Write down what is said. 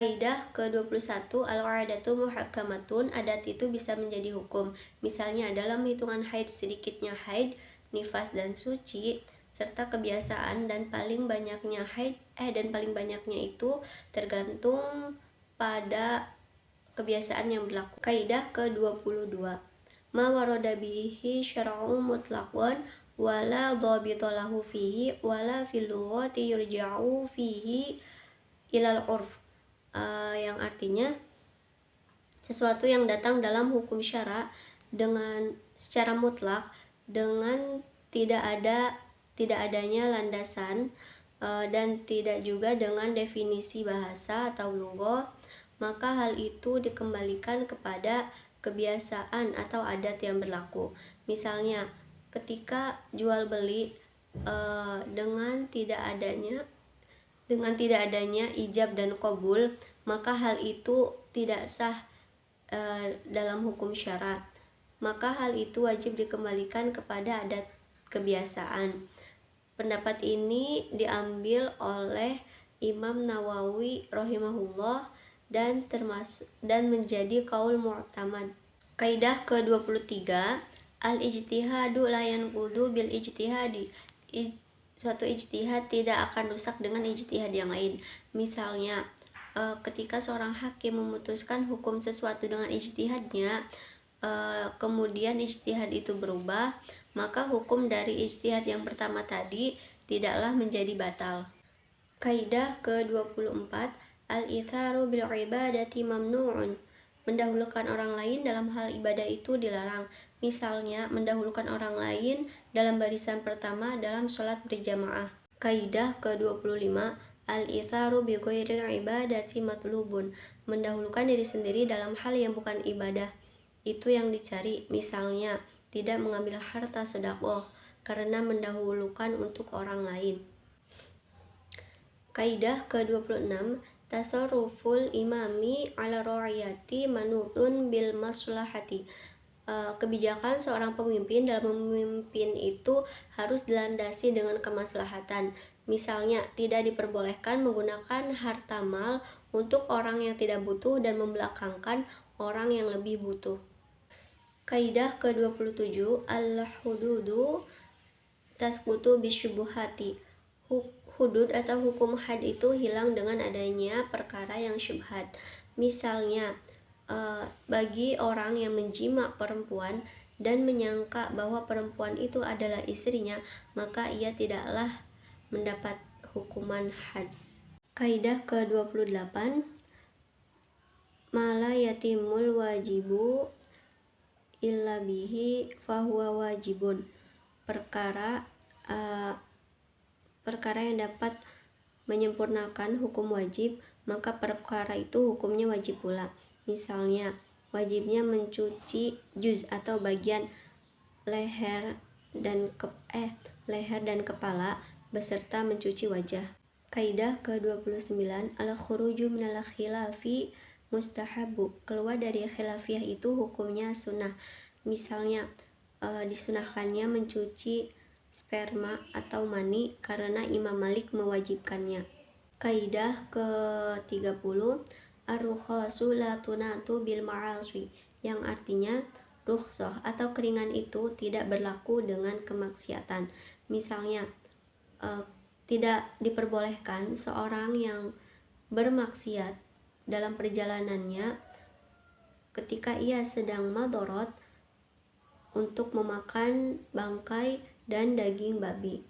Kaidah ke-21, al-'adatu muhakkamatun, adat itu bisa menjadi hukum. Misalnya dalam hitungan haid, sedikitnya haid, nifas dan suci, serta kebiasaan dan paling banyaknya itu tergantung pada kebiasaan yang berlaku. Kaidah ke-22, ma warada bihi syar'u mutlaqan wala dhabita lahu fihi wala fil lughati yurja'u fihi ilal urf. Yang artinya sesuatu yang datang dalam hukum syara dengan secara mutlak dengan tidak adanya landasan dan tidak juga dengan definisi bahasa atau lugha, maka hal itu dikembalikan kepada kebiasaan atau adat yang berlaku. Misalnya ketika jual beli dengan tidak adanya ijab dan qabul, maka hal itu tidak sah dalam hukum syara. Maka hal itu wajib dikembalikan kepada adat kebiasaan. Pendapat ini diambil oleh Imam Nawawi rahimahullah dan menjadi qaul mu'tamad. Kaidah ke-23, al-ijtihadu la yanqudu bil ijtihadi. Suatu ijtihad tidak akan rusak dengan ijtihad yang lain. Misalnya ketika seorang hakim memutuskan hukum sesuatu dengan ijtihadnya, kemudian ijtihad itu berubah, maka hukum dari ijtihad yang pertama tadi tidaklah menjadi batal. Kaidah ke-24, al-itharu bil ibadati mamnu'un. Mendahulukan orang lain dalam hal ibadah itu dilarang. Misalnya mendahulukan orang lain dalam barisan pertama dalam sholat berjamaah. Kaidah ke-25, al-itharu bi ghairil ibadati matlubun. Mendahulukan diri sendiri dalam hal yang bukan ibadah itu yang dicari. Misalnya tidak mengambil harta sedekah karena mendahulukan untuk orang lain. Kaidah ke-26, tasarruful imami ala ra'iyati manutun bil maslahati. Kebijakan seorang pemimpin dalam memimpin itu harus dilandasi dengan kemaslahatan. Misalnya tidak diperbolehkan menggunakan harta mal untuk orang yang tidak butuh dan membelakangkan orang yang lebih butuh. Kaidah ke-27, al-hududu tasqutu bisyubhati. Hudud atau hukum had itu hilang dengan adanya perkara yang syubhat. Misalnya bagi orang yang menjima perempuan dan menyangka bahwa perempuan itu adalah istrinya, maka ia tidaklah mendapat hukuman had. Kaidah ke-28, mala yatimul wajibu illa bihi fahuwa wajibun. Perkara yang dapat menyempurnakan hukum wajib, maka perkara itu hukumnya wajib pula. Misalnya wajibnya mencuci juz atau bagian leher dan kepala beserta mencuci wajah. Kaidah ke-29, al-khuruju minal khilafi mustahabu. Keluar dari khilafiyah itu hukumnya sunnah. Misalnya disunahkannya mencuci sperma atau mani karena Imam Malik mewajibkannya. Kaidah ke-30, ar-rukhasu la tunatu bil ma'asi, yang artinya rukhsah atau keringan itu tidak berlaku dengan kemaksiatan. Misalnya tidak diperbolehkan seorang yang bermaksiat dalam perjalanannya ketika ia sedang madharat untuk memakan bangkai dan daging babi.